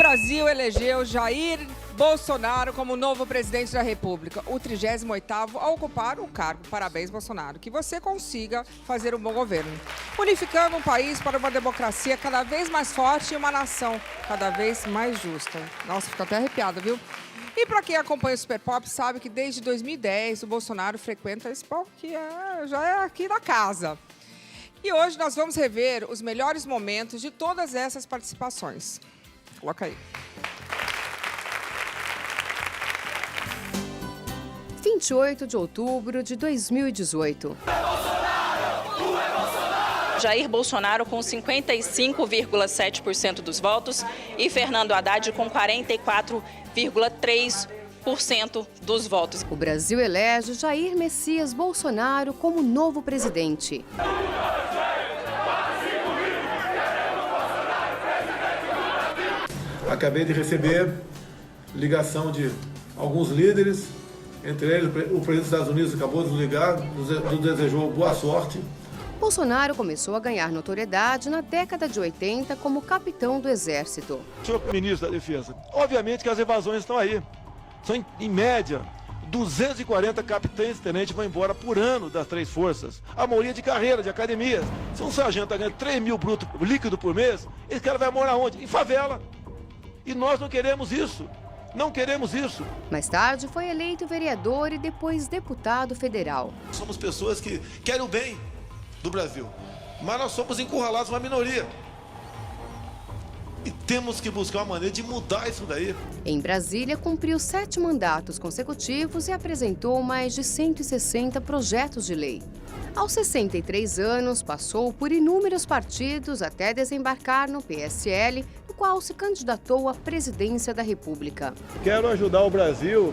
Brasil elegeu Jair Bolsonaro como novo presidente da República, o 38º a ocupar o cargo. Parabéns, Bolsonaro. Que você consiga fazer um bom governo, unificando um país para uma democracia cada vez mais forte e uma nação cada vez mais justa. Nossa, fico até arrepiada, viu? E para quem acompanha o Super Pop sabe que desde 2010 o Bolsonaro frequenta esse palco que já é aqui da casa. E hoje nós vamos rever os melhores momentos de todas essas participações. Coloca aí. 28 de outubro de 2018. Jair Bolsonaro com 55,7% dos votos e Fernando Haddad com 44,3% dos votos. O Brasil elege Jair Messias Bolsonaro como novo presidente. Acabei de receber ligação de alguns líderes, entre eles o presidente dos Estados Unidos acabou de nos ligar, nos desejou boa sorte. Bolsonaro começou a ganhar notoriedade na década de 80 como capitão do Exército. Senhor ministro da Defesa, obviamente que as evasões estão aí. São, em média, 240 capitães e tenentes vão embora por ano das três forças. A maioria de carreira, de academias. Se um sargento está ganhando 3 mil bruto líquido por mês, esse cara vai morar onde? Em favela. E nós não queremos isso. Não queremos isso. Mais tarde, foi eleito vereador e depois deputado federal. Somos pessoas que querem o bem do Brasil, mas nós somos encurralados uma minoria. E temos que buscar uma maneira de mudar isso daí. Em Brasília, cumpriu 7 mandatos consecutivos e apresentou mais de 160 projetos de lei. Aos 63 anos, passou por inúmeros partidos até desembarcar no PSL, no qual se candidatou à presidência da República. Quero ajudar o Brasil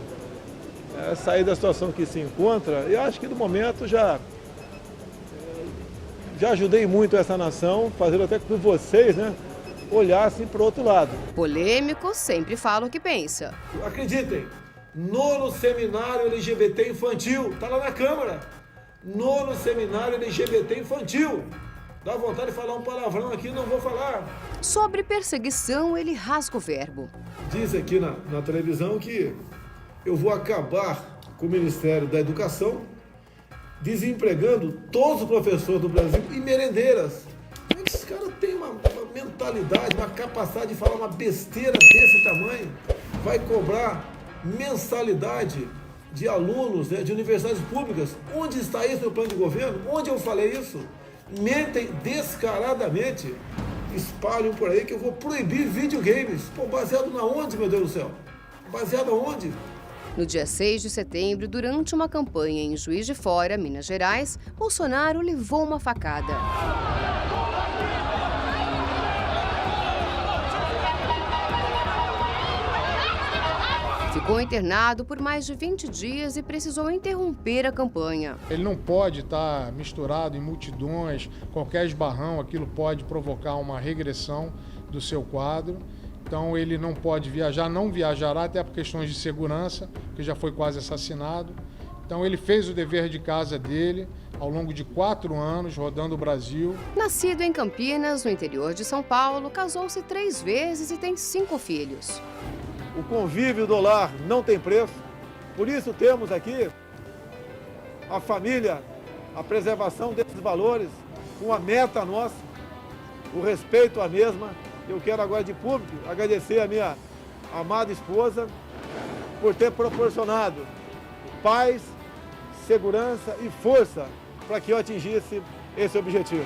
a sair da situação que se encontra e acho que no momento já ajudei muito essa nação, fazendo até com que vocês, olhassem para o outro lado. Polêmico sempre fala o que pensa. Acreditem, 9º Seminário LGBT Infantil, está lá na Câmara. 9º Seminário LGBT Infantil. Dá vontade de falar um palavrão aqui, não vou falar. Sobre perseguição, ele rasga o verbo. Diz aqui na televisão que eu vou acabar com o Ministério da Educação, desempregando todos os professores do Brasil e merendeiras. Como é que esses caras têm uma mentalidade, uma capacidade de falar uma besteira desse tamanho? Vai cobrar mensalidade de alunos de universidades públicas. Onde está isso no plano de governo? Onde eu falei isso? Mentem descaradamente. Espalham por aí que eu vou proibir videogames. Pô, baseado na onde, meu Deus do céu? Baseado aonde? No dia 6 de setembro, durante uma campanha em Juiz de Fora, Minas Gerais, Bolsonaro levou uma facada. Ficou internado por mais de 20 dias e precisou interromper a campanha. Ele não pode estar misturado em multidões, qualquer esbarrão, aquilo pode provocar uma regressão do seu quadro. Então ele não pode viajar, não viajará até por questões de segurança, porque já foi quase assassinado. Então ele fez o dever de casa dele ao longo de 4 anos, rodando o Brasil. Nascido em Campinas, no interior de São Paulo, casou-se 3 vezes e tem 5 filhos. O convívio do lar não tem preço, por isso temos aqui a família, a preservação desses valores, uma meta nossa, o respeito à mesma. Eu quero agora de público agradecer a minha amada esposa por ter proporcionado paz, segurança e força para que eu atingisse esse objetivo.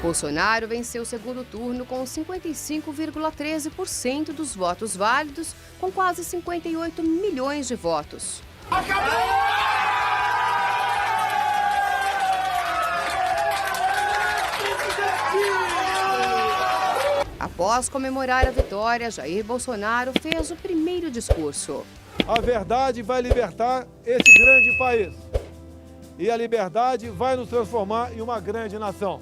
Bolsonaro venceu o segundo turno com 55,13% dos votos válidos, com quase 58 milhões de votos. Após comemorar a vitória, Jair Bolsonaro fez o primeiro discurso. A verdade vai libertar esse grande país. E a liberdade vai nos transformar em uma grande nação.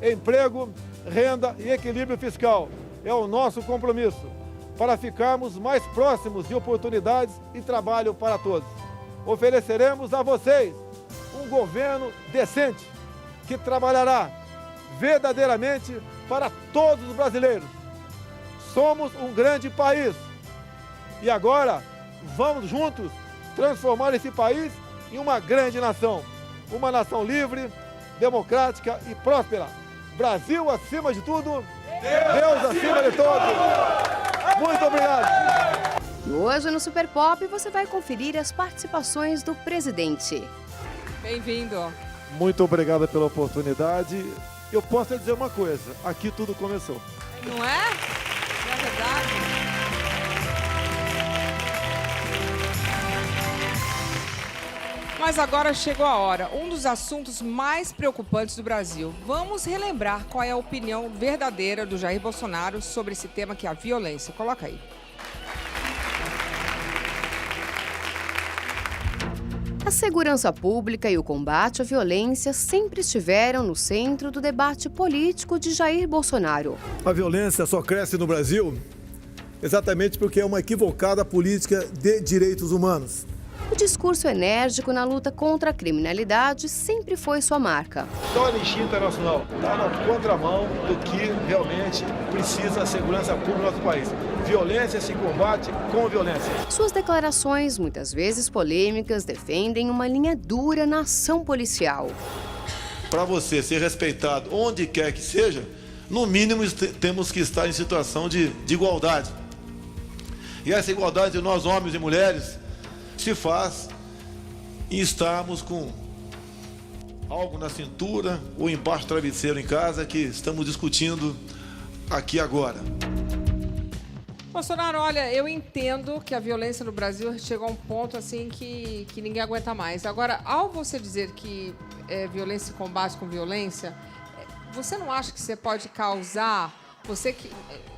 Emprego, renda e equilíbrio fiscal é o nosso compromisso para ficarmos mais próximos de oportunidades e trabalho para todos. Ofereceremos a vocês um governo decente que trabalhará verdadeiramente para todos os brasileiros. Somos um grande país. E agora, vamos juntos transformar esse país em uma grande nação. Uma nação livre, democrática e próspera. Brasil acima de tudo, Deus acima de todos. Muito obrigado. E hoje no Super Pop você vai conferir as participações do presidente. Bem-vindo. Muito obrigado pela oportunidade. Eu posso dizer uma coisa, aqui tudo começou. Não é? Não é verdade? Mas agora chegou a hora, um dos assuntos mais preocupantes do Brasil. Vamos relembrar qual é a opinião verdadeira do Jair Bolsonaro sobre esse tema que é a violência. Coloca aí. A segurança pública e o combate à violência sempre estiveram no centro do debate político de Jair Bolsonaro. A violência só cresce no Brasil exatamente porque é uma equivocada política de direitos humanos. O discurso enérgico na luta contra a criminalidade sempre foi sua marca. Então a Anistia Internacional está na contramão do que realmente precisa a segurança pública no nosso país. Violência se combate com violência. Suas declarações, muitas vezes polêmicas, defendem uma linha dura na ação policial. Para você ser respeitado onde quer que seja, no mínimo temos que estar em situação de igualdade. E essa igualdade de nós, homens e mulheres, se faz em estarmos com algo na cintura ou embaixo do travesseiro em casa, que estamos discutindo aqui agora. Bolsonaro, olha, eu entendo que a violência no Brasil chegou a um ponto assim que ninguém aguenta mais. Agora, ao você dizer que violência se combate com violência, você não acha que você pode causar, você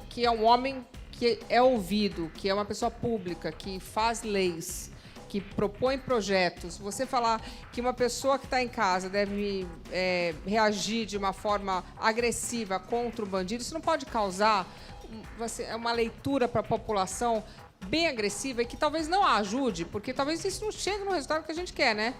que é um homem que é ouvido, que é uma pessoa pública, que faz leis, que propõe projetos, você falar que uma pessoa que está em casa deve reagir de uma forma agressiva contra o bandido, isso não pode causar uma leitura para a população bem agressiva e que talvez não a ajude, porque talvez isso não chegue no resultado que a gente quer, né?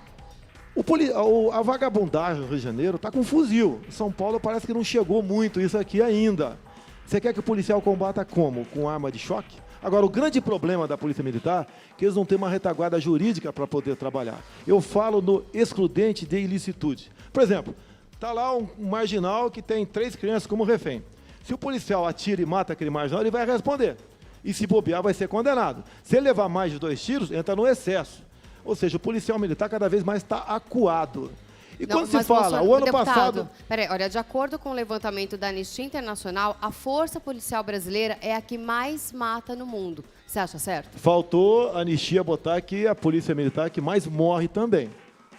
A vagabundagem no Rio de Janeiro está com fuzil. Em São Paulo parece que não chegou muito isso aqui ainda. Você quer que o policial combata como? Com arma de choque? Agora, o grande problema da Polícia Militar é que eles não têm uma retaguarda jurídica para poder trabalhar. Eu falo no excludente de ilicitude. Por exemplo, está lá um marginal que tem 3 crianças como refém. Se o policial atira e mata aquele marginal, ele vai responder. E se bobear, vai ser condenado. Se ele levar mais de 2 tiros, entra no excesso. Ou seja, o policial militar cada vez mais está acuado. E Não, quando se fala, o ano passado... Peraí, olha, de acordo com o levantamento da Anistia Internacional, a força policial brasileira é a que mais mata no mundo. Você acha certo? Faltou a Anistia botar que a Polícia Militar que mais morre também.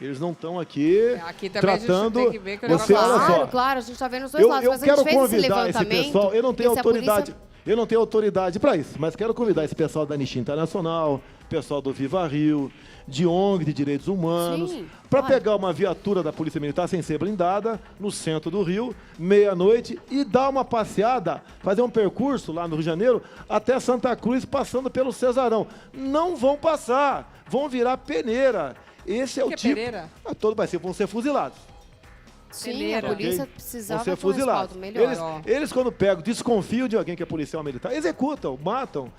Eles não estão aqui tratando... A gente tem que ver que o você, olha só, claro, a gente está vendo os dois lados. eu Mas quero a gente fez convidar esse pessoal, eu não tenho autoridade... Polícia... Eu não tenho autoridade para isso, mas quero convidar esse pessoal da Anistia Internacional, pessoal do Viva Rio, de ONG de Direitos Humanos, para pegar uma viatura da Polícia Militar sem ser blindada, no centro do Rio, meia-noite, e dar uma passeada, fazer um percurso lá no Rio de Janeiro, até Santa Cruz, passando pelo Cesarão. Não vão passar, vão virar peneira. Esse é o tipo... peneira? Vão ser fuzilados. Sim, a polícia precisava ser de um fuzilados. respaldo melhor. Eles, quando pegam, desconfiam de alguém que é policial militar, executam, matam.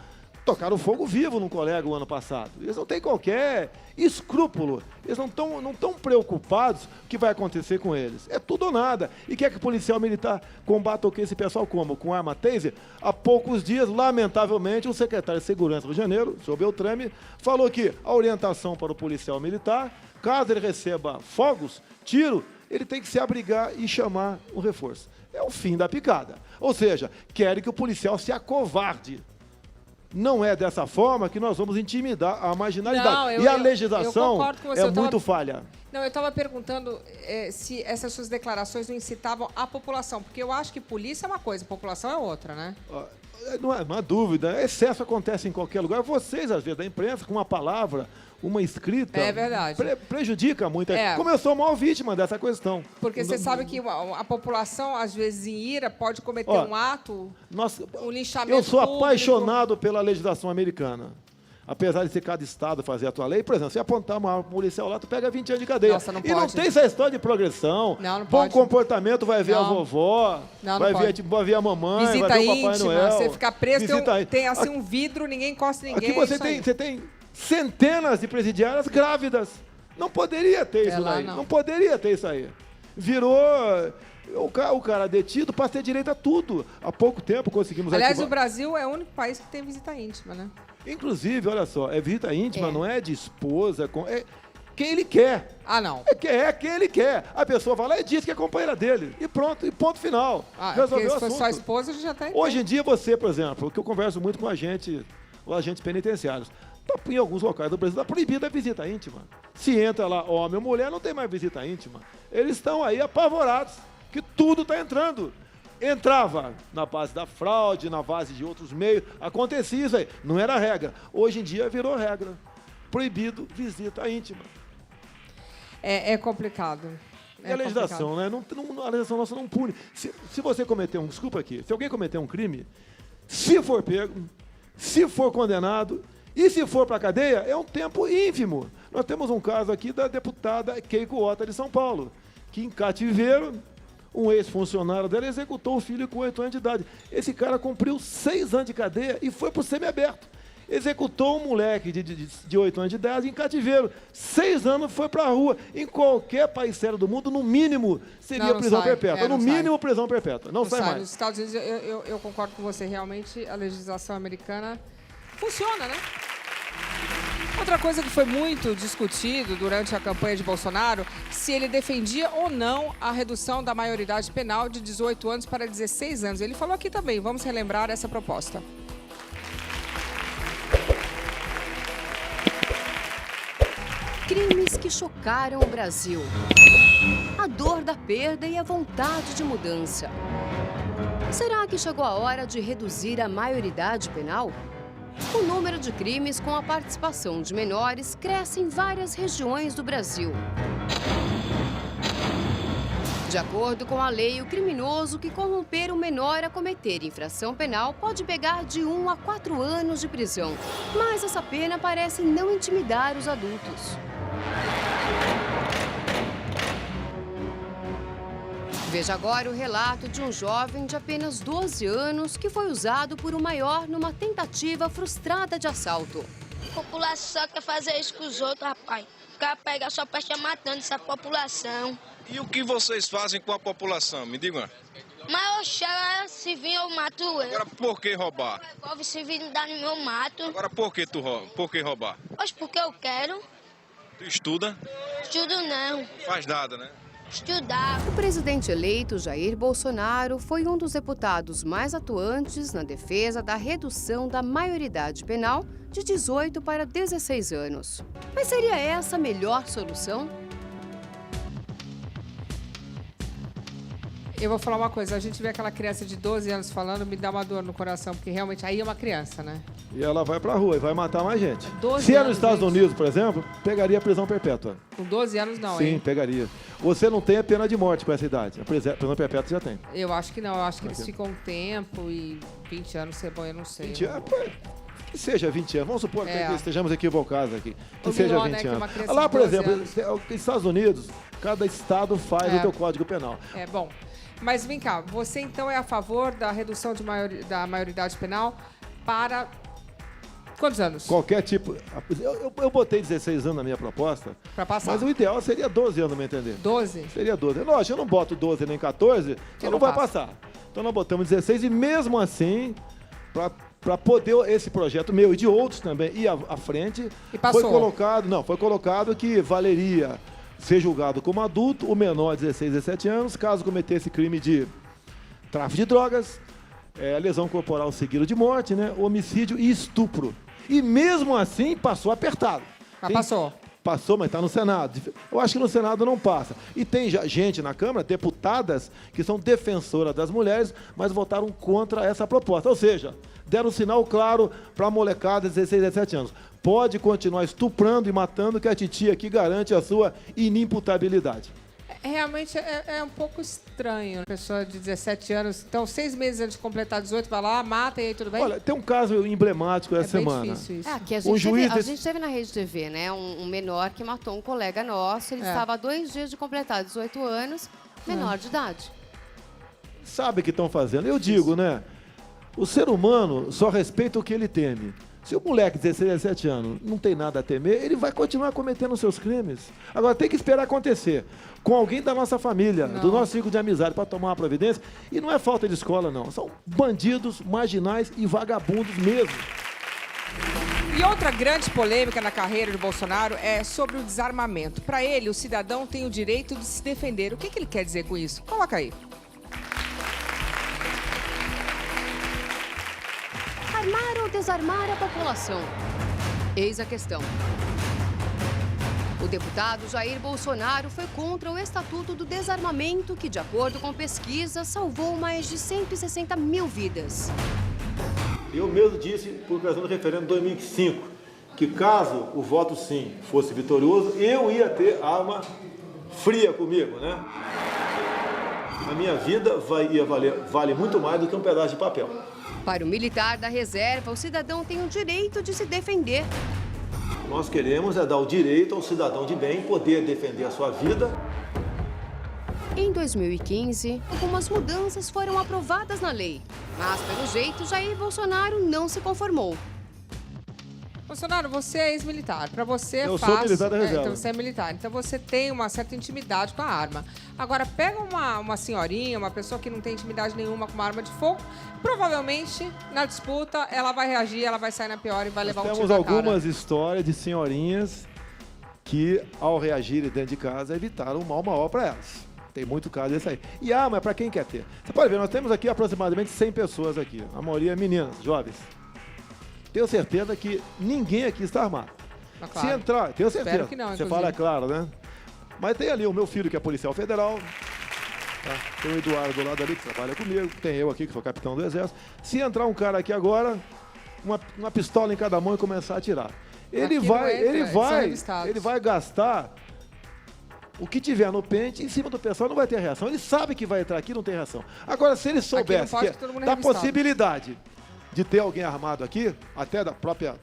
Tocaram fogo vivo num colega o ano passado. Eles não têm qualquer escrúpulo. Eles não estão preocupados com o que vai acontecer com eles. É tudo ou nada. E quer que o policial militar combata o que esse pessoal como? Com arma taser? Há poucos dias, lamentavelmente, o secretário de Segurança do Rio de Janeiro, o senhor Beltrame, falou que a orientação para o policial militar, caso ele receba fogos, tiro, ele tem que se abrigar e chamar o reforço. É o fim da picada. Ou seja, querem que o policial se acovarde. Não é dessa forma que nós vamos intimidar a marginalidade. A legislação é muito falha. Não, eu estava perguntando se essas suas declarações não incitavam a população, porque eu acho que polícia é uma coisa, população é outra, né? Não é uma dúvida. Excesso acontece em qualquer lugar. Vocês, às vezes, da imprensa, com uma palavra, uma escrita... É verdade. Prejudica muito. Como eu sou a maior vítima dessa questão. Porque você sabe que a população, às vezes, em ira, pode cometer um ato, um linchamento Eu sou público. apaixonado pela legislação americana. apesar de ser cada estado fazer a tua lei, por exemplo, se apontar uma arma policial lá, tu pega 20 anos de cadeia. Nossa, não e não pode. tem essa história de progressão. Não Bom pode. comportamento, vai ver a Não. vovó, Não vai pode. ver a mamãe, Visita vai ver o Papai íntima, Noel. você ficar preso, Visita tem assim um vidro, ninguém encosta em ninguém. Aqui você é isso aí. tem centenas de presidiárias grávidas. Não poderia ter isso lá aí. não. Não poderia ter isso aí. Virou... O cara detido passa a ter direito a tudo. Há pouco tempo conseguimos... Aliás, arquivar- o Brasil é o único país que tem visita íntima, né? Inclusive, olha só, visita íntima, É. não é de esposa, é quem ele quer. Ah, não. É quem ele quer. A pessoa vai lá e diz que é companheira dele. E pronto, e ponto final. Ah, porque Resolveu o se fosse só a assunto. esposa, já tá Hoje em dia você, por exemplo, que eu converso muito com os agentes penitenciários, em alguns locais do Brasil está proibida a visita íntima. Se entra lá homem ou mulher, não tem mais visita íntima. Eles estão aí apavorados, que tudo está entrando. Entrava na base da fraude, na base de outros meios, acontecia isso aí. Não era regra. Hoje em dia virou regra. Proibido visita íntima. É complicado. E a legislação, né? A legislação nossa não pune. Se você cometer desculpa aqui, se alguém cometer um crime, se for pego, se for condenado e se for para a cadeia, é um tempo ínfimo. Nós temos um caso aqui da deputada Keiko Ota de São Paulo, que em cativeiro, um ex-funcionário dela executou o filho com 8 anos de idade. Esse cara cumpriu 6 anos de cadeia e foi para o semiaberto. Executou um moleque de 8 anos de idade em cativeiro. 6 anos foi para a rua. Em qualquer país sério do mundo, no mínimo, seria Não prisão sai. perpétua. Não no sai. mínimo, prisão perpétua. Não sai Nos mais. Estados Unidos, eu concordo com você. Realmente, a legislação americana funciona, né? Outra coisa que foi muito discutido durante a campanha de Bolsonaro, se ele defendia ou não a redução da maioridade penal de 18 anos para 16 anos. Ele falou aqui também, vamos relembrar essa proposta. Crimes que chocaram o Brasil. A dor da perda e a vontade de mudança. Será que chegou a hora de reduzir a maioridade penal? O número de crimes com a participação de menores cresce em várias regiões do Brasil. De acordo com a lei, o criminoso que corromper o menor a cometer infração penal pode pegar de 1 a 4 anos de prisão. Mas essa pena parece não intimidar os adultos. Veja agora o relato de um jovem de apenas 12 anos que foi usado por um maior numa tentativa frustrada de assalto. A população só quer fazer isso com os outros, rapaz. O cara pega só pra estar matando essa população. E o que vocês fazem com a população? Me digam. Mas eu chego, se vir eu mato ele. Agora, por que roubar? Se vir dar no meu mato. Agora, por que tu rouba? Por que roubar? Pois porque eu quero. Tu estuda? Estudo não. Faz nada, né? Estudar. O presidente eleito, Jair Bolsonaro, foi um dos deputados mais atuantes na defesa da redução da maioridade penal de 18 para 16 anos. Mas seria essa a melhor solução? Eu vou falar uma coisa, a gente vê aquela criança de 12 anos falando, me dá uma dor no coração, porque realmente aí é uma criança, né? E ela vai pra rua e vai matar mais gente. 12 Se é nos anos, Estados gente. Unidos, por exemplo, pegaria prisão perpétua. Com 12 anos não, Sim, hein? pegaria. Você não tem a pena de morte com essa idade. A prisão perpétua já tem. Eu acho que não, eu acho que eles ficam um tempo e 20 anos ser bom, eu não sei. 20 anos, que seja 20 anos. Vamos supor que estejamos equivocados aqui. Que O seja Miló, 20 né, que é uma anos. criança Lá, de por 12 exemplo, anos. nos Estados Unidos, cada estado faz o seu código penal. É, bom. Mas vem cá, você então é a favor da redução da maioridade penal para quantos anos? Qualquer tipo. Eu botei 16 anos na minha proposta. Para passar. Mas o ideal seria 12 anos, me entender? 12? Seria 12. Lógico, eu não boto 12 nem 14, então não vai passar. Então nós botamos 16 e mesmo assim, para poder esse projeto meu e de outros também ir à frente, E passou. foi colocado que valeria ser julgado como adulto, o menor de 16 a 17 anos, caso cometesse crime de tráfico de drogas, lesão corporal seguida de morte, né, homicídio e estupro. E mesmo assim passou apertado. Mas passou. Passou, mas está no Senado. Eu acho que no Senado não passa. E tem gente na Câmara, deputadas, que são defensoras das mulheres, mas votaram contra essa proposta. Ou seja, deram um sinal claro para a molecada de 16 a 17 anos. Pode continuar estuprando e matando, que a titia aqui garante a sua inimputabilidade. Realmente é um pouco estranho. Uma pessoa de 17 anos, então 6 meses antes de completar 18, vai lá, mata e aí tudo bem? Olha, tem um caso emblemático essa bem semana. difícil isso. Que a gente teve na Rede TV, né? Um menor que matou um colega nosso. Ele estava há 2 dias de completar 18 anos, menor de idade. Sabe o que estão fazendo? Eu digo, né? O ser humano só respeita o que ele teme. Se o moleque de 16, 17 anos não tem nada a temer, ele vai continuar cometendo seus crimes. Agora, tem que esperar acontecer com alguém da nossa família, do nosso ciclo de amizade, para tomar uma providência. E não é falta de escola, não. São bandidos, marginais e vagabundos mesmo. E outra grande polêmica na carreira de Bolsonaro é sobre o desarmamento. Para ele, o cidadão tem o direito de se defender. O que ele quer dizer com isso? Coloca aí. Armar ou desarmar a população? Eis a questão. O deputado Jair Bolsonaro foi contra o Estatuto do Desarmamento, que, de acordo com pesquisa, salvou mais de 160 mil vidas. Eu mesmo disse, por ocasião do referendo de 2005, que caso o voto sim fosse vitorioso, eu ia ter arma fria comigo, né? A minha vida vale muito mais do que um pedaço de papel. Para o militar da reserva, o cidadão tem o direito de se defender. Nós queremos dar o direito ao cidadão de bem poder defender a sua vida. Em 2015, algumas mudanças foram aprovadas na lei. Mas, pelo jeito, Jair Bolsonaro não se conformou. Bolsonaro, você é ex-militar. Para você é eu fácil. sou militar da reserva. Então você é militar. Então você tem uma certa intimidade com a arma. Agora, pega uma senhorinha, uma pessoa que não tem intimidade nenhuma com uma arma de fogo, provavelmente, na disputa, ela vai reagir, ela vai sair na pior e vai levar um tiro na cara. Temos algumas histórias de senhorinhas que, ao reagirem dentro de casa, evitaram um mal maior para elas. Tem muito caso desse aí. E arma é para quem quer ter. Você pode ver, nós temos aqui aproximadamente 100 pessoas aqui. A maioria meninas, jovens. Tenho certeza que ninguém aqui está armado. Claro. Se entrar, tenho certeza. Espero que não, você inclusive. fala, claro, né? Mas tem ali o meu filho, que é policial federal. Tá? Tem o Eduardo do lado ali, que trabalha comigo. Tem eu aqui, que sou capitão do Exército. Se entrar um cara aqui agora, uma pistola em cada mão e começar a atirar. Ele vai gastar o que tiver no pente em cima do pessoal, não vai ter reação. Ele sabe que vai entrar aqui, não tem reação. Agora, se ele soubesse da possibilidade de ter alguém armado aqui, até da própria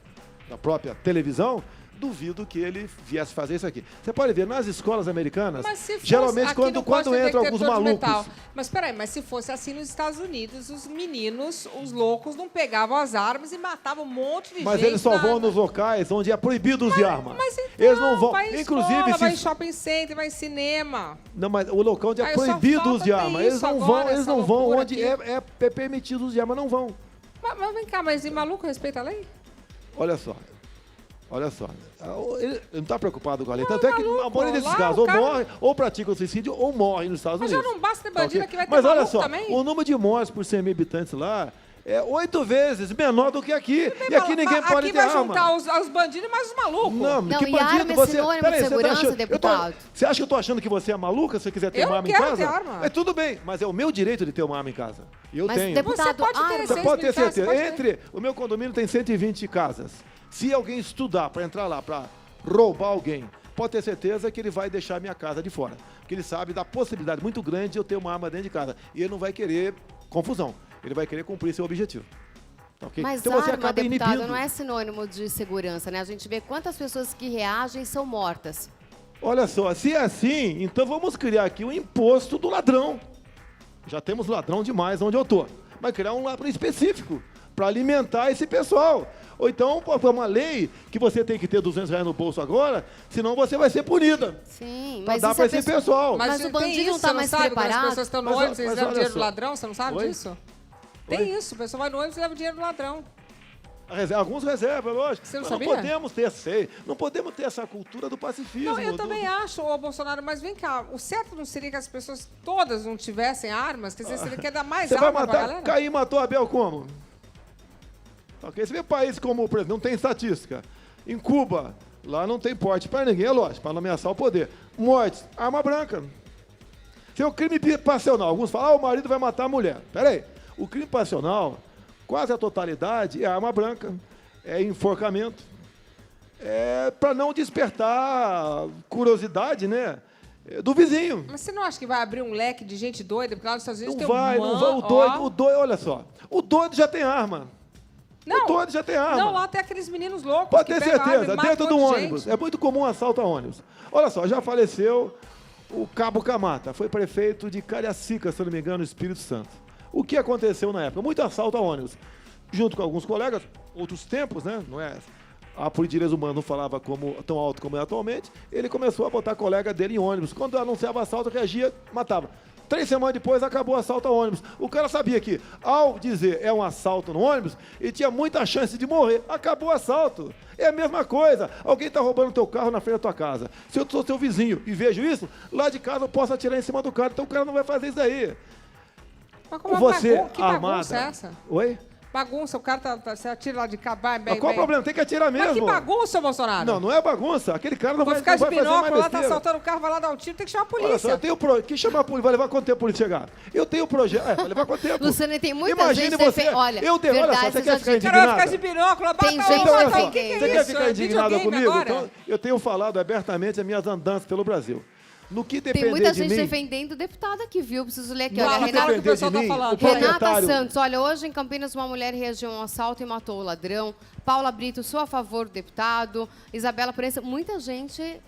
televisão, duvido que ele viesse fazer isso aqui. Você pode ver, nas escolas americanas, geralmente quando entram alguns malucos... Mas peraí, mas se fosse assim nos Estados Unidos, os meninos, os loucos, não pegavam as armas e matavam um monte de gente. Mas eles só vão nos locais onde é proibido o uso de arma. Mas então, eles não vão, vai em inclusive... escola, vai em shopping center, vai em cinema. Não, mas o local onde é proibido o uso de arma. Eles não vão onde é permitido o uso de arma, não vão. Mas vem cá, mas e maluco respeita a lei? Olha só. Ele não está preocupado com a lei. Tanto é que a maioria desses casos ou morre, ou pratica o suicídio, ou morre nos Estados Unidos. Mas já não basta ter bandido que vai ter Mas olha maluco só, também? o número de mortes por 100 mil habitantes lá é 8 vezes menor do que aqui. E aqui ninguém pode ter arma. Aqui vai juntar os bandidos e mais os malucos. Não, que e bandido arma é você... sinônimo de segurança, deputado. Você acha que eu estou achando que você é maluca se você quiser ter uma arma em casa? Eu quero ter arma. É tudo bem, mas é o meu direito de ter uma arma em casa. E eu tenho. Deputado, Você pode ter certeza. O meu condomínio tem 120 casas. Se alguém estudar para entrar lá, para roubar alguém, pode ter certeza que ele vai deixar a minha casa de fora. Porque ele sabe da possibilidade muito grande de eu ter uma arma dentro de casa. E ele não vai querer confusão. Ele vai querer cumprir seu objetivo. Okay? Mas então você arma, acaba deputado, inibindo. não é sinônimo de segurança, né? A gente vê quantas pessoas que reagem são mortas. Olha só, se é assim, então vamos criar aqui um imposto do ladrão. Já temos ladrão demais onde eu estou. Mas criar um ladrão específico para alimentar esse pessoal. Ou então, uma lei que você tem que ter R$200 no bolso agora, senão você vai ser punida. Sim, pra mas dar para esse pessoal. Mas o bandido não está mais preparado. As pessoas estão no ônibus e levam dinheiro do ladrão, você não sabe disso? Tem isso, a pessoa vai no ônibus e leva dinheiro do ladrão. Alguns reservam, lógico. Você não mas sabia? Não podemos ter não podemos ter essa cultura do pacifismo. Não, eu também acho, Bolsonaro, mas vem cá, o certo não seria que as pessoas todas não tivessem armas? Quer dizer, você quer dar mais arma pra galera? Você vai matar, Caim matou Abel como? Okay. Você vê países como, por exemplo, não tem estatística. Em Cuba, lá não tem porte para ninguém, é lógico, para não ameaçar o poder. Mortes, arma branca. Se é o crime passional, alguns falam, o marido vai matar a mulher. Peraí, o crime passional, quase a totalidade, é arma branca, é enforcamento. É para não despertar curiosidade, né? Do vizinho. Mas você não acha que vai abrir um leque de gente doida? Porque lá nos Estados Unidos Não tem vai, não vai. O doido, olha só. O doido já tem arma. Não, o doido já tem arma. Não, lá tem aqueles meninos loucos. Pode que ter pegam certeza, arma e matam dentro de um monte de ônibus. gente. É muito comum assalto a ônibus. Olha só, já faleceu o Cabo Camata. Foi prefeito de Cariacica, se não me engano, no Espírito Santo. O que aconteceu na época? Muito assalto a ônibus. Junto com alguns colegas, outros tempos, né? Não é... A polícia de direitos humanos não falava tão alto como é atualmente. Ele começou a botar colega dele em ônibus. Quando anunciava assalto, reagia, matava. 3 semanas depois, acabou o assalto a ônibus. O cara sabia que, ao dizer é um assalto no ônibus, ele tinha muita chance de morrer. Acabou o assalto. É a mesma coisa. Alguém está roubando teu carro na frente da tua casa. Se eu sou seu vizinho e vejo isso, lá de casa eu posso atirar em cima do cara. Então o cara não vai fazer isso daí. Mas como Você que armada. bagunça é essa? Oi? Bagunça, o cara você atira lá de cá, Mas qual o problema? Tem que atirar mesmo. Mas que bagunça, Bolsonaro? Não, não é bagunça. Aquele cara não Vou vai, ficar não de vai fazer mais binóculo lá, tá besteira. assaltando o carro, vai lá dar um tiro, tem que chamar a polícia. Olha só, eu tenho que chamar a polícia. Vai levar quanto tempo a polícia chegar? Eu tenho projeto. Vai levar quanto tempo? Luciana, tem muita Imagine gente você. Olha, Olha só, você quer ficar Quero indignada? ficar de binóculo, bata Tem a gente outra, Olha só, o que é você isso? quer ficar É indignada videogame comigo? agora? Então, eu tenho falado abertamente as minhas andanças pelo Brasil. No que depender Tem muita de gente mim... defendendo o deputado aqui, viu? Preciso ler aqui. No Olha, que Renata, depender que o pessoal de tá mim, falando. o Renata proprietário... Santos, olha, hoje em Campinas uma mulher reagiu a um assalto e matou o ladrão. Paula Brito, sou a favor do deputado. Isabela Proença, muita gente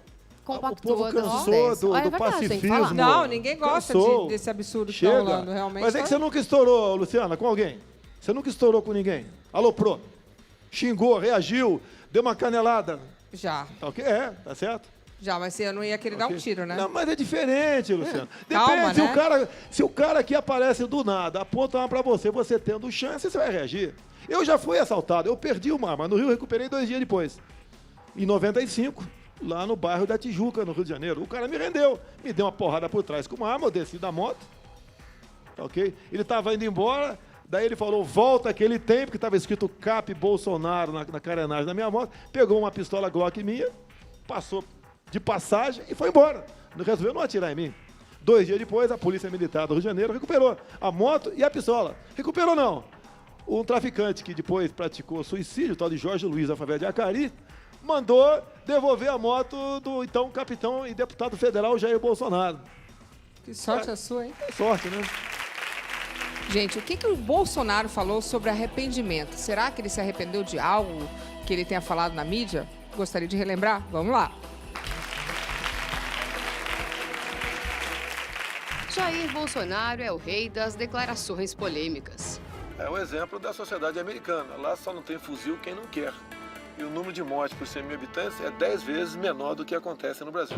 compactou. O povo cansou Olha, é do verdade, tem que pacifismo. falar. Não, ninguém gosta Cansou. desse absurdo que Chega. tá rolando, realmente. Mas é que você nunca estourou, Luciana, com alguém. Você nunca estourou com ninguém. Aloprou. Xingou, reagiu, deu uma canelada. Já, Tá ok? Tá certo? já, mas você não ia querer dar um tiro, né? Não, mas é diferente, Luciano. Depende, Calma, né? se o cara que aparece do nada aponta uma pra você tendo chance, você vai reagir. Eu já fui assaltado, eu perdi uma arma. No Rio, eu recuperei 2 dias depois. Em 95, lá no bairro da Tijuca, no Rio de Janeiro. O cara me rendeu, me deu uma porrada por trás com uma arma, eu desci da moto. Tá ok? Ele tava indo embora, daí ele falou, volta que ele tem, porque estava escrito CAP Bolsonaro na carenagem da minha moto. Pegou uma pistola Glock minha, passou de passagem e foi embora. Não resolveu não atirar em mim. 2 dias depois, a Polícia Militar do Rio de Janeiro recuperou a moto e a pistola. Recuperou não. Um traficante que depois praticou suicídio, o tal de Jorge Luiz, da favela de Acari, mandou devolver a moto do então capitão e deputado federal Jair Bolsonaro. Que sorte a sua, hein? É sorte, né? Gente, o que o Bolsonaro falou sobre arrependimento? Será que ele se arrependeu de algo que ele tenha falado na mídia? Gostaria de relembrar? Vamos lá. Jair Bolsonaro é o rei das declarações polêmicas. É o exemplo da sociedade americana. Lá só não tem fuzil quem não quer. E o número de mortes por 100 mil habitantes é 10 vezes menor do que acontece no Brasil.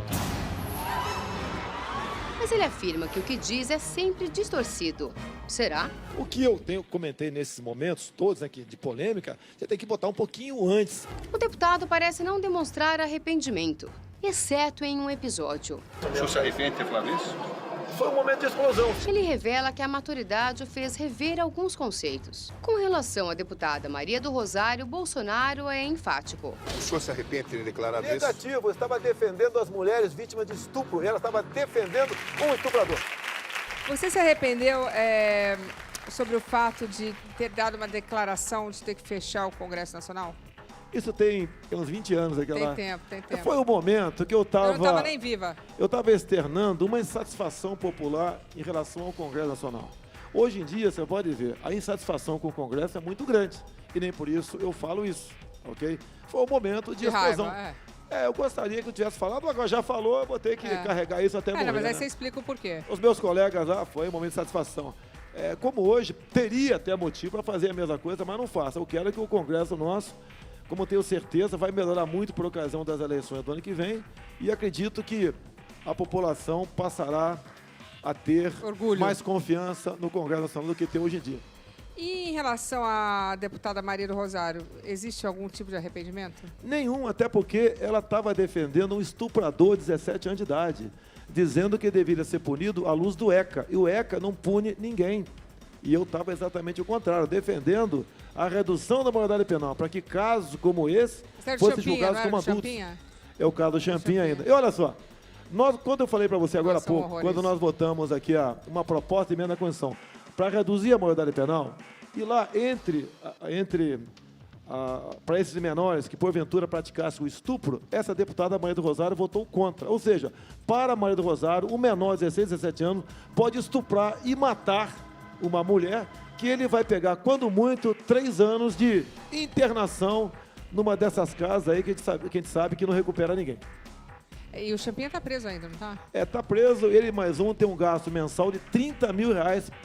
Mas ele afirma que o que diz é sempre distorcido. Será? O que eu comentei nesses momentos todos aqui de polêmica, você tem que botar um pouquinho antes. O deputado parece não demonstrar arrependimento, exceto em um episódio. O senhor se arrepende de ter falado isso? Foi um momento de explosão. Ele revela que a maturidade o fez rever alguns conceitos. Com relação à deputada Maria do Rosário, Bolsonaro é enfático. O senhor se arrepende de ter declarado isso? Negativo, eu estava defendendo as mulheres vítimas de estupro. Ela estava defendendo um estuprador. Você se arrependeu sobre o fato de ter dado uma declaração de ter que fechar o Congresso Nacional? Isso tem uns 20 anos. Tem tempo. Foi o momento que eu Eu não estava estava... nem viva. Eu estava externando uma insatisfação popular em relação ao Congresso Nacional. Hoje em dia, você pode ver, a insatisfação com o Congresso é muito grande. E nem por isso eu falo isso, ok? Foi o momento de explosão. Raiva, eu gostaria que eu tivesse falado, agora já falou, eu vou ter que carregar isso até morrer. Não, mas aí né? você explica o porquê. Os meus colegas lá, foi um momento de satisfação. Como hoje, teria até motivo para fazer a mesma coisa, mas não faça. Eu quero que o Congresso nosso, como eu tenho certeza, vai melhorar muito por ocasião das eleições do ano que vem. E acredito que a população passará a ter mais confiança no Congresso Nacional do que tem hoje em dia. E em relação à deputada Maria do Rosário, existe algum tipo de arrependimento? Nenhum, até porque ela estava defendendo um estuprador de 17 anos de idade, dizendo que deveria ser punido à luz do ECA. E o ECA não pune ninguém. E eu estava exatamente o contrário, defendendo a redução da maioridade penal, para que casos como esse fossem julgados como adultos. É o caso do Champinha ainda. E olha só, quando eu falei para você agora há pouco, quando nós votamos aqui uma proposta de emenda à Constituição para reduzir a maioridade penal, e lá entre para esses menores que, porventura, praticassem o estupro, essa deputada Maria do Rosário votou contra. Ou seja, para Maria do Rosário, o menor de 16, 17 anos pode estuprar e matar uma mulher que ele vai pegar, quando muito, 3 anos de internação numa dessas casas aí que a gente sabe que não recupera ninguém. E o Champinha tá preso ainda, não tá? Tá preso, ele mais um tem um gasto mensal de R$30 mil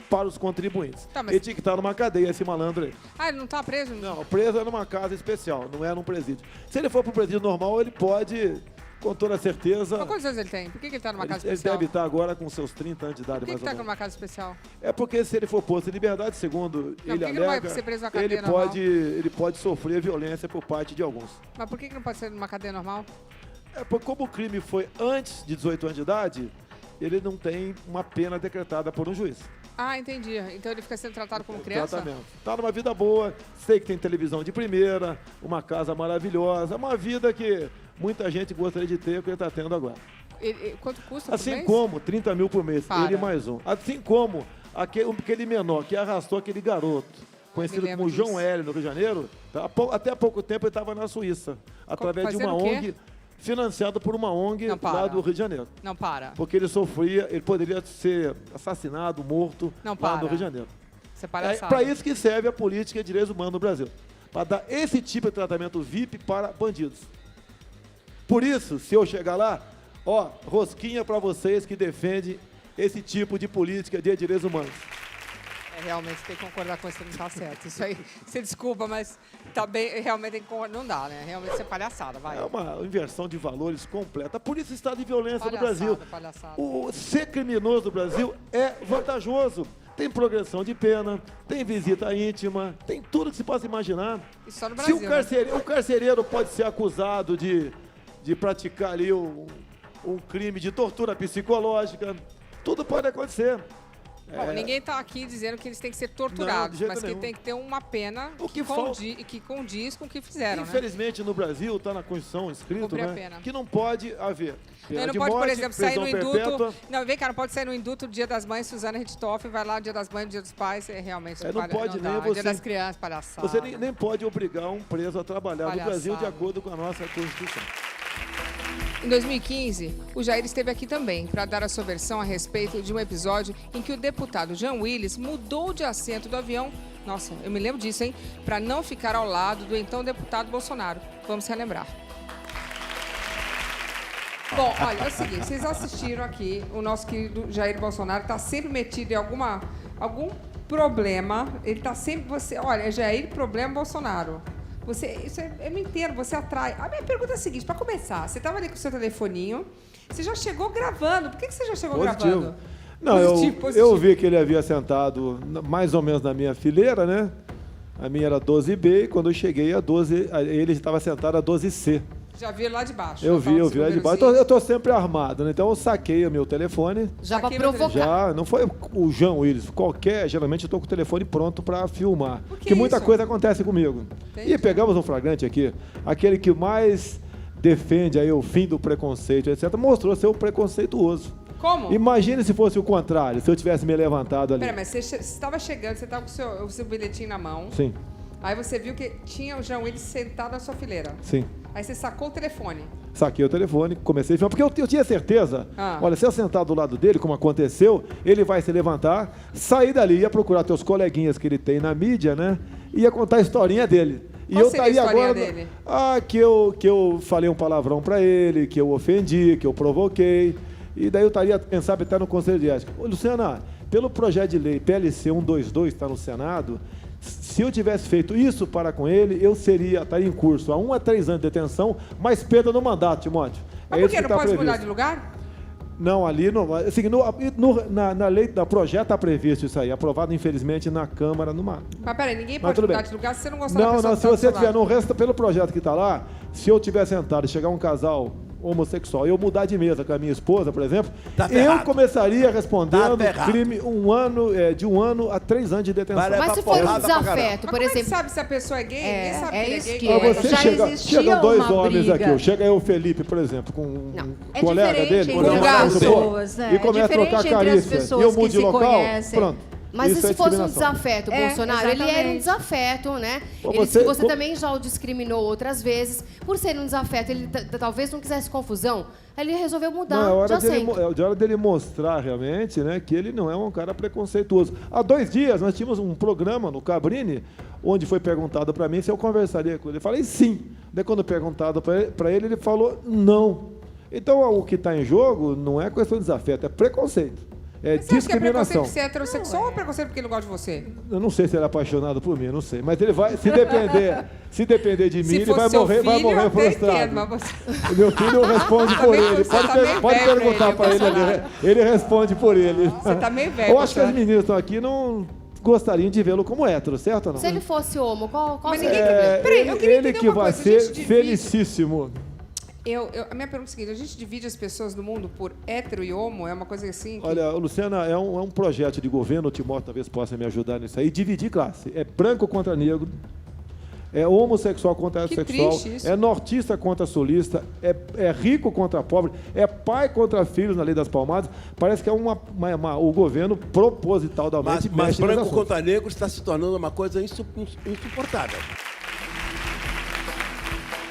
para os contribuintes. Tá, mas... Ele tinha que estar numa cadeia, esse malandro aí. Ah, ele não tá preso? Não, preso é numa casa especial, não é num presídio. Se ele for para o presídio normal, ele pode, com toda certeza... Mas quantos anos ele tem? Por que ele tá numa casa Ele especial? deve estar agora com seus 30 anos de idade, Por que mais ele tá ou menos. numa casa especial? É porque se ele for posto em liberdade, segundo ele por que não vai alega, ser preso na cadeia normal? ele pode sofrer violência por parte de alguns. Mas por que não pode ser numa cadeia normal? É porque como o crime foi antes de 18 anos de idade, ele não tem uma pena decretada por um juiz. Ah, entendi. Então ele fica sendo tratado como criança? Tratamento. Tá numa vida boa, sei que tem televisão de primeira, uma casa maravilhosa, uma vida que muita gente gostaria de ter, que ele está tendo agora. Quanto custa por Assim mês? como 30 mil por mês, Para. ele mais um. Assim como aquele menor que arrastou aquele garoto, conhecido como disso. João L. no Rio de Janeiro, tá? Até há pouco tempo ele estava na Suíça, através de uma fazendo o quê? ONG, financiado por uma ONG Não, para. lá do Rio de Janeiro. Não, para. Porque ele poderia ser assassinado, morto Não, lá para. no Rio de Janeiro. Isso é É palhaçada. para isso que serve a política de direitos humanos no Brasil. Para dar esse tipo de tratamento VIP para bandidos. Por isso, se eu chegar lá, rosquinha para vocês que defendem esse tipo de política de direitos humanos. Realmente tem que concordar com isso, não tá certo. Isso aí, você desculpa, mas tá bem, realmente tem que concordar. Não dá, né? Realmente isso é palhaçada, vai. É uma inversão de valores completa. Por isso está de violência no Palhaçada, Brasil. palhaçada. O ser criminoso no Brasil é vantajoso. Tem progressão de pena, tem visita íntima, tem tudo que se possa imaginar. E só no Se Brasil, né? o carcereiro pode ser acusado de praticar ali um crime de tortura psicológica, tudo pode acontecer. Bom, ninguém está aqui dizendo que eles têm que ser Não, torturados, de jeito mas que nenhum. tem que ter uma pena O que que condiz com o que fizeram, né? Infelizmente, no Brasil, está na Constituição escrito, Cumprir a né, pena. que não pode haver pena Não de pode, morte, por exemplo, sair no prisão induto. perpétua. Não, vem cá, não pode sair no induto do Dia das Mães, Suzana Richthofen, vai lá no Dia das Mães, no Dia dos Pais, realmente Não pode nem dá. você. Dia das Crianças, palhaçada. Você nem pode obrigar um preso a trabalhar no Brasil de Palhaçada. acordo com a nossa Constituição. Em 2015, o Jair esteve aqui também para dar a sua versão a respeito de um episódio em que o deputado Jean Willis mudou de assento do avião, nossa, eu me lembro disso, hein, para não ficar ao lado do então deputado Bolsonaro. Vamos relembrar. Bom, olha, é o seguinte, vocês assistiram aqui, o nosso querido Jair Bolsonaro está sempre metido em algum problema, ele está sempre, olha, Jair, problema Bolsonaro. Isso é mentira, você atrai. A minha pergunta é a seguinte, para começar, você estava ali com o seu telefoninho, você já chegou gravando, por que você já chegou gravando? Não, Positivo. eu vi que ele havia sentado mais ou menos na minha fileira, né? A minha era 12B e quando eu cheguei a 12, ele estava sentado a 12C. Já vi lá de baixo. Eu vi lá de baixo. Eu tô sempre armado, né? Então eu saquei o meu telefone. Já para Aqui, provocar. Já, não foi o Jean Willis, geralmente eu tô com o telefone pronto para filmar. Por que Porque muita isso? coisa acontece comigo. Entendi. E pegamos um flagrante aqui, aquele que mais defende aí o fim do preconceito, etc., mostrou ser um preconceituoso. Como? Imagine se fosse o contrário, se eu tivesse me levantado ali. Pera, mas você estava chegando, você estava com o seu bilhetinho na mão. Sim, Aí você viu que tinha o Jean Willis sentado na sua fileira. sim. Aí você sacou o telefone. Saquei o telefone, comecei a filmar, porque eu tinha certeza, Ah. olha, se eu sentar do lado dele, como aconteceu, ele vai se levantar, sair dali, ia procurar teus coleguinhas que ele tem na mídia, né? Ia contar a historinha dele. E Qual eu seria a estaria historinha agora. dele? Que eu falei um palavrão pra ele, que eu ofendi, que eu provoquei. E daí eu estaria, quem sabe, até no Conselho de Ética. Ô, Luciana, pelo projeto de lei PLC 122, está no Senado, se eu tivesse feito isso para com ele, eu estaria em curso a 1 a 3 anos de detenção, mais perda no mandato, Timóteo. Mas por que não pode mudar de lugar? Não, ali não. Assim, na lei da projeto está previsto isso aí, aprovado infelizmente na Câmara numa. Mas peraí, ninguém Mas pode tudo mudar bem. de lugar se você não gostar da Não, pessoa não, que se tá do você seu tiver, lado. não resta pelo projeto que está lá, se eu tiver sentado e chegar um casal homossexual e eu mudar de mesa com a minha esposa, por exemplo, eu começaria respondendo crime de 1 ano a 3 anos de detenção. Mas se for um desafeto, Mas por como é que exemplo... sabe se a pessoa é gay? Ninguém sabe que ele é isso gay. que Ah, você Já chega, existia chegam dois uma homens briga. aqui, chega aí o Felipe, por exemplo, com um É colega diferente dele, entre por as exemplo, pessoas, né? e começa a É trocar diferente entre as carícia, e eu pessoas mudo que de se local, conhecem. pronto. Mas isso e se fosse um discriminação. desafeto, Bolsonaro? Ele era um exatamente. desafeto, né? Pô, Ele disse que você pô- também já o discriminou outras vezes. Por ser um desafeto, ele talvez não quisesse confusão. Aí ele resolveu mudar Não, de assento. é hora dele mostrar realmente, né, que ele não é um cara preconceituoso. Há 2 dias nós tínhamos um programa no Cabrini, onde foi perguntado para mim se eu conversaria com ele. Eu falei sim. Daí quando perguntado para ele, ele falou não. Então o que está em jogo não é questão de desafeto, é preconceito. É Você acha que é preconceito discriminação. porque você é heterossexual ou preconceito porque ele não gosta de você? Eu não sei se ele é apaixonado por mim, eu não sei. Mas ele vai, se depender de mim, Se ele fosse vai seu morrer, filho, eu até frustrado. entendo, mas você- O meu filho responde por também- ele. você tá meio Pode velho pra perguntar ele, para ele, Bolsonaro. ele responde por ele. Você tá meio velho, Eu acho que as Bolsonaro. meninas estão aqui não gostariam de vê-lo como hétero, certo ou não? Se ele fosse homo, qual Mas seria? ninguém- Peraí, eu queria ele entender que uma vai coisa, a ser gente divide- felicíssimo. A minha pergunta é a seguinte, a gente divide as pessoas do mundo por hétero e homo? É uma coisa assim? Que... Olha, Luciana, é um projeto de governo, o Timóteo talvez possa me ajudar nisso aí, dividir classe. É branco contra negro, é homossexual contra Que heterossexual, triste isso. é nortista contra sulista, é rico contra pobre, é pai contra filhos na Lei das Palmadas. Parece que é o governo propositalmente Mas mexe branco nesse assunto. contra negro está se tornando uma coisa insuportável.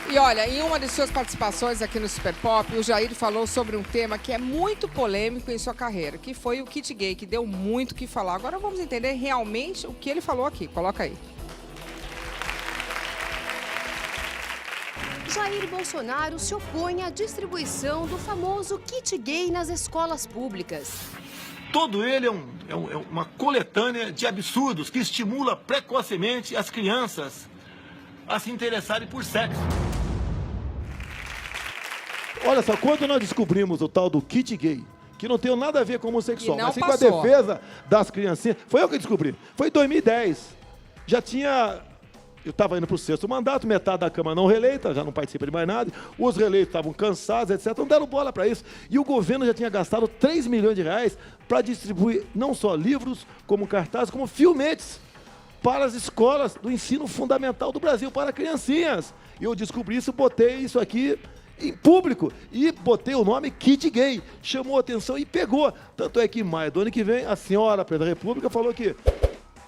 E olha, em uma de suas participações aqui no Super Pop, o Jair falou sobre um tema que é muito polêmico em sua carreira, que foi o kit gay, que deu muito o que falar. Agora vamos entender realmente o que ele falou aqui. Coloca aí. Jair Bolsonaro se opõe à distribuição do famoso kit gay nas escolas públicas. Todo ele é uma coletânea de absurdos que estimula precocemente as crianças a se interessarem por sexo. Olha só, quando nós descobrimos o tal do kit gay, que não tem nada a ver com homossexual, E não mas sim com a passou. defesa das criancinhas, foi eu que descobri. Foi em 2010. Já tinha... Eu estava indo para o 6º mandato, metade da Câmara não reeleita, já não participa de mais nada. Os reeleitos estavam cansados, etc. Não deram bola para isso. E o governo já tinha gastado 3 milhões de reais para distribuir não só livros, como cartazes, como filmetes para as escolas do ensino fundamental do Brasil, para criancinhas. E eu descobri isso, botei isso aqui em público e botei o nome Kit Gay. Chamou a atenção e pegou. Tanto é que em maio do ano que vem, a senhora Presidente da República falou que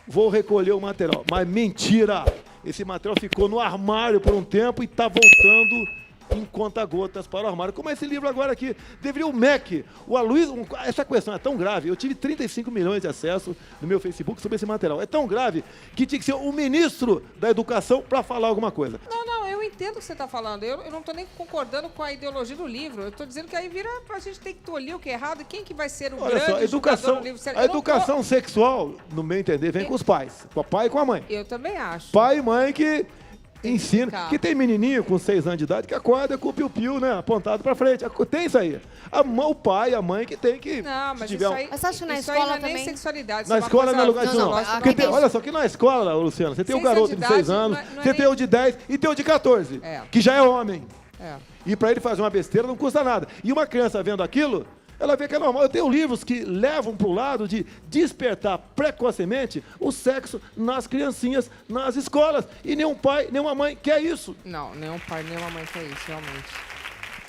vou recolher o material. Mas mentira! Esse material ficou no armário por um tempo e está voltando em conta-gotas para o armário. Como é esse livro agora aqui? Deveria o MEC, o Aloysio... Essa questão é tão grave, eu tive 35 milhões de acessos no meu Facebook sobre esse material. É tão grave que tinha que ser o ministro da Educação para falar alguma coisa. Não, eu entendo o que você está falando. Eu não estou nem concordando com a ideologia do livro. Eu estou dizendo que aí vira a gente tem que tolir o que é errado. Quem que vai ser o Olha grande só, julgador do livro? a educação sexual, no meu entender, vem com os pais. Com o pai e com a mãe. Eu também acho. Pai e mãe que ensina. explicar. Que tem menininho com 6 anos de idade que acorda com o piu-piu, né? Apontado pra frente. Tem isso aí. O pai, a mãe que tem que... Não, mas se tiver isso aí, Mas você acha que na isso escola aí não é nem também? sexualidade. isso Na é uma escola coisa não é lugar de não. fisiológica. Porque olha só, que na escola, Luciana, você tem o 6 garoto anos de de 6 idade, anos, não é você tem nem- o de 10 e tem o de 14, É. que já é homem. É. E para ele fazer uma besteira não custa nada. E uma criança vendo aquilo, ela vê que é normal. Eu tenho livros que levam para o lado de despertar precocemente o sexo nas criancinhas, nas escolas. E nenhum pai, nenhuma mãe quer isso. Não, nenhum pai, nenhuma mãe quer isso, realmente.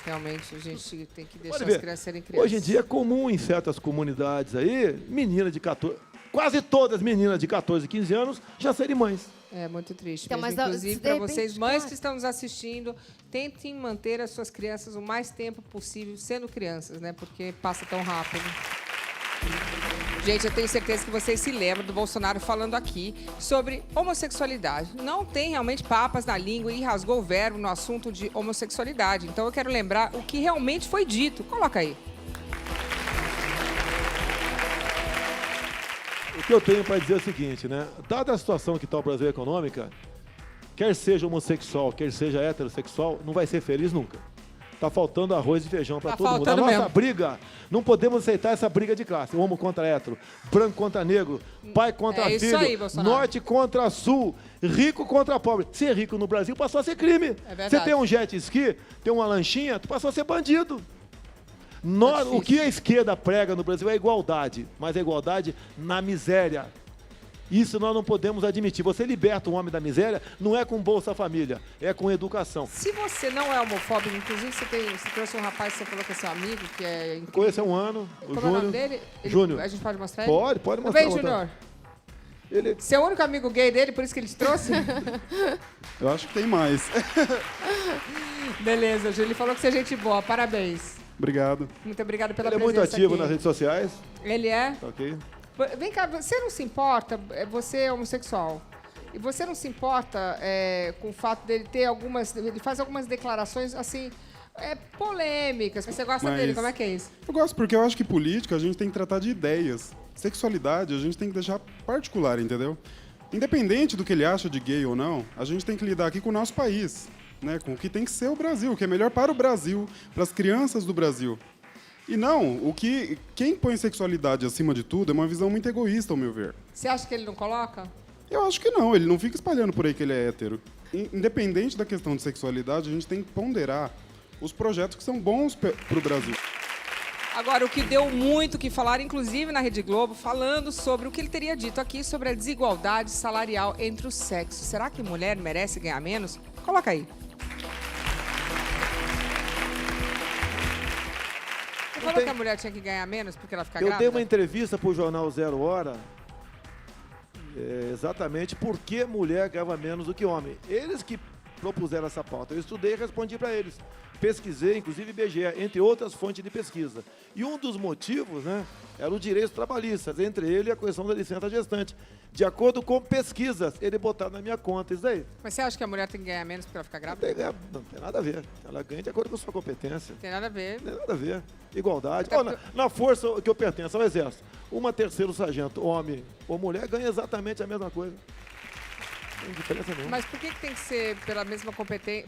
Realmente, a gente tem que deixar Pode as ver. crianças serem crianças. Hoje em dia é comum em certas comunidades aí, menina de 14... Quase todas as meninas de 14, 15 anos já serem mães. É muito triste Então, mesmo. mas, Inclusive, de para repente, vocês, mães claro. que estão nos assistindo, tentem manter as suas crianças o mais tempo possível sendo crianças, né? Porque passa tão rápido. Gente, eu tenho certeza que vocês se lembram do Bolsonaro falando aqui sobre homossexualidade. Não tem realmente papas na língua e rasgou o verbo no assunto de homossexualidade. Então eu quero lembrar o que realmente foi dito. Coloca aí. O que eu tenho para dizer é o seguinte, né? Dada a situação que está o Brasil econômica, quer seja homossexual, quer seja heterossexual, não vai ser feliz nunca. Tá faltando arroz e feijão para Tá todo mundo. A faltando nossa mesmo. briga, não podemos aceitar essa briga de classe. Homo contra hétero, branco contra negro, pai contra É isso filho, aí, Bolsonaro. norte contra sul, rico contra pobre. Ser rico no Brasil passou a ser crime. É verdade. Você tem um jet ski, tem uma lanchinha, tu passou a ser bandido. O que a esquerda prega no Brasil é igualdade, mas é igualdade na miséria. Isso nós não podemos admitir. Você liberta um homem da miséria, não é com Bolsa Família, é com educação. Se você não é homofóbico, inclusive você trouxe um rapaz que você falou que é seu amigo, que é incrível. Conheço há um ano, o Como é o nome Júnior. dele? Júnior. A gente pode mostrar Pode ele? mostrar. Vem, outra. Júnior. Você é o único amigo gay dele, por isso que ele te trouxe? Eu acho que tem mais. Beleza, Júlio. Ele falou que você é gente boa. Parabéns. Obrigado. Muito obrigada pela Ele é presença muito ativo aqui. nas redes sociais. Ele é? Tá ok? Vem cá, você não se importa, você é homossexual, e você não se importa com o fato dele ter ele faz algumas declarações, assim, polêmicas. Você gosta dele, como é que é isso? Eu gosto porque eu acho que política a gente tem que tratar de ideias. Sexualidade a gente tem que deixar particular, entendeu? Independente do que ele acha de gay ou não, a gente tem que lidar aqui com o nosso país, né? Com o que tem que ser o Brasil, o que é melhor para o Brasil, para as crianças do Brasil. E não, quem põe sexualidade acima de tudo é uma visão muito egoísta, ao meu ver. Você acha que ele não coloca? Eu acho que não, ele não fica espalhando por aí que ele é hétero. Independente da questão de sexualidade, a gente tem que ponderar os projetos que são bons para o Brasil. Agora, o que deu muito o que falar, inclusive na Rede Globo, falando sobre o que ele teria dito aqui sobre a desigualdade salarial entre os sexos. Será que mulher merece ganhar menos? Coloca aí. Você falou que a mulher tinha que ganhar menos porque ela fica grávida? Eu dei uma entrevista para o jornal Zero Hora, exatamente por que mulher ganhava menos do que homem. Eles que propuseram essa pauta. Eu estudei e respondi para eles. Pesquisei, inclusive IBGE, entre outras fontes de pesquisa. E um dos motivos, né, era o direito trabalhista, entre ele e a questão da licença gestante. De acordo com pesquisas, ele botaram na minha conta isso daí. Mas você acha que a mulher tem que ganhar menos porque ela fica grávida? Não tem nada a ver. Ela ganha de acordo com a sua competência. Tem nada a ver. Não tem nada a ver. Igualdade. Na força que eu pertenço ao Exército, uma terceiro sargento, homem ou mulher, ganha exatamente a mesma coisa. Não tem diferença nenhuma. Mas por que tem que ser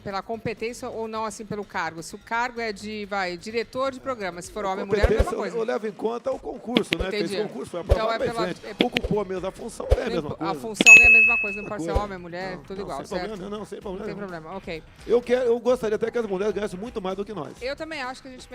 pela competência ou não assim pelo cargo? Se o cargo é de, diretor de programa, se for homem ou mulher, é a mesma coisa. Eu levo em conta o concurso, né? Entendi. Fez concurso, foi aprovado Então ocupou a mesma função, é a mesma coisa. A função é a mesma coisa, não pode ser homem, mulher, tudo igual, sem certo? Problema, sem problema. Não tem problema, ok. Eu gostaria até que as mulheres ganhassem muito mais do que nós. Eu também acho que a gente